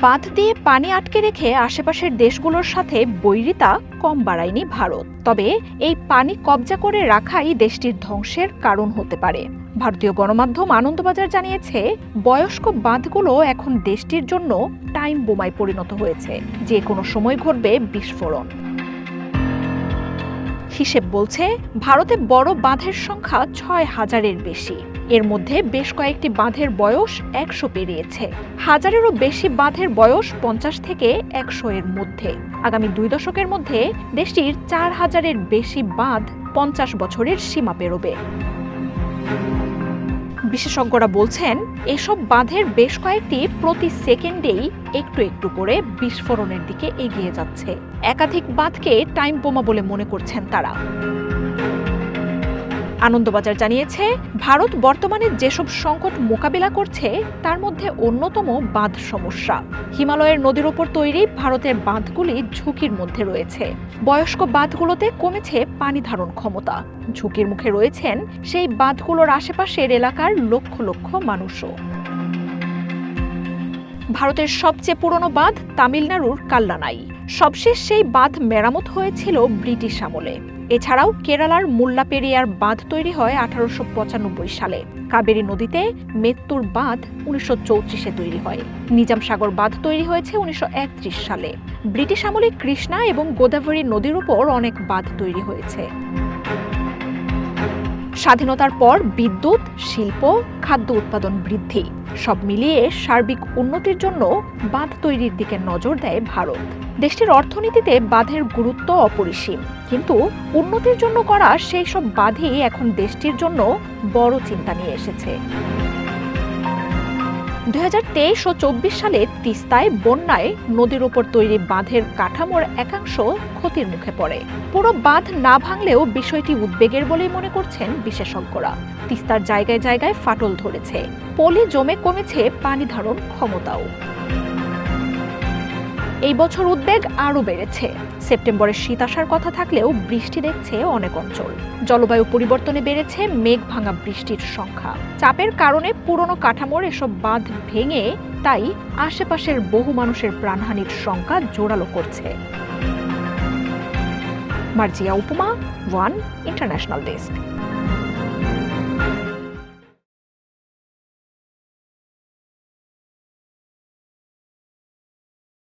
বাঁধ দিয়ে পানি আটকে রেখে আশেপাশের দেশগুলোর সাথে বৈরিতা কম বাড়ায়নি ভারত। তবে এই পানি কব্জা করে রাখাই দেশটির ধ্বংসের কারণ হতে পারে। ভারতীয় গণমাধ্যম আনন্দবাজার জানিয়েছে, বয়স্ক বাঁধগুলো এখন দেশটির জন্য টাইম বোমায় পরিণত হয়েছে, যে কোনো সময় ঘটবে বিস্ফোরণ। হিসেব বলছে, ভারতে বড় বাঁধের সংখ্যা ৬,০০০-এর বেশি। এর মধ্যে বেশ কয়েকটি বাঁধের বয়স ১০০ পেরিয়েছে। হাজারেরও বেশি বাঁধের বয়স ৫০ থেকে ১০০-এর মধ্যে। আগামী ২ দশকের মধ্যে দেশটির ৪,০০০-এর বেশি বাঁধ ৫০ বছরের সীমা পেরোবে। বিশেষজ্ঞরা বলছেন, এসব বাঁধের বেশ কয়েকটি প্রতি সেকেন্ডেই একটু একটু করে বিস্ফোরণের দিকে এগিয়ে যাচ্ছে। একাধিক বাঁধকে টাইম বোমা বলে মনে করছেন তারা। আনন্দবাজার জানিয়েছে, ভারত বর্তমানে যেসব সংকট মোকাবিলা করছে তার মধ্যে অন্যতম বাঁধ সমস্যা। হিমালয়ের নদীর ওপর তৈরি ভারতের বাঁধগুলি ঝুঁকির মধ্যে রয়েছে। বয়স্ক বাঁধগুলোতে কমেছে পানি ধারণ ক্ষমতা। ঝুঁকির মুখে রয়েছেন সেই বাঁধগুলোর আশেপাশের এলাকার লক্ষ লক্ষ মানুষও। ভারতের সবচেয়ে পুরনো বাঁধ তামিলনাড়ুর কাল্লানাই। সবশেষ সেই বাঁধ মেরামত হয়েছিল ব্রিটিশ আমলে। এছাড়াও কেরালার মুল্লাপেরিয়ার বাঁধ তৈরি হয় ১৮৯৫ সালে। কাবেরী নদীতে মেত্তুর বাঁধ ১৯৩৪-এ তৈরি হয়। নিজাম সাগর বাঁধ তৈরি হয়েছে ১৯৩১ সালে। ব্রিটিশ আমলে কৃষ্ণা এবং গোদাবরী নদীর উপর অনেক বাঁধ তৈরি হয়েছে। স্বাধীনতার পর বিদ্যুৎ, শিল্প, খাদ্য উৎপাদন বৃদ্ধি সব মিলিয়ে সার্বিক উন্নতির জন্য বাঁধ তৈরির দিকে নজর দেয় ভারত। দেশটির অর্থনীতিতে বাঁধের গুরুত্ব অপরিসীম, কিন্তু উন্নতির জন্য করা সেই সব বাঁধই এখন দেশটির জন্য বড় চিন্তা নিয়ে এসেছে। ২০২৩ ও ২৪ সালে তিস্তায় বন্যায় নদীর ওপর তৈরি বাঁধের কাঠামোর একাংশ ক্ষতির মুখে পড়ে। পুরো বাঁধ না ভাঙলেও বিষয়টি উদ্বেগের বলেই মনে করছেন বিশেষজ্ঞরা। তিস্তার জায়গায় জায়গায় ফাটল ধরেছে, পলি জমে কমেছে পানি ধারণ ক্ষমতাও। এই বছর উদ্বেগ আরও বেড়েছে। সেপ্টেম্বরে শীত আসার কথা থাকলেও বৃষ্টি দেখছে অনেক অঞ্চল। জলবায়ু পরিবর্তনে বেড়েছে মেঘ ভাঙা বৃষ্টির সংখ্যা। চাপের কারণে পুরনো কাঠামোর এসব বাঁধ ভেঙে তাই আশেপাশের বহু মানুষের প্রাণহানির শঙ্কা জোরালো করছে। মার্জিয়া উপমা, ওয়ান ইন্টারন্যাশনাল ডেস্ক।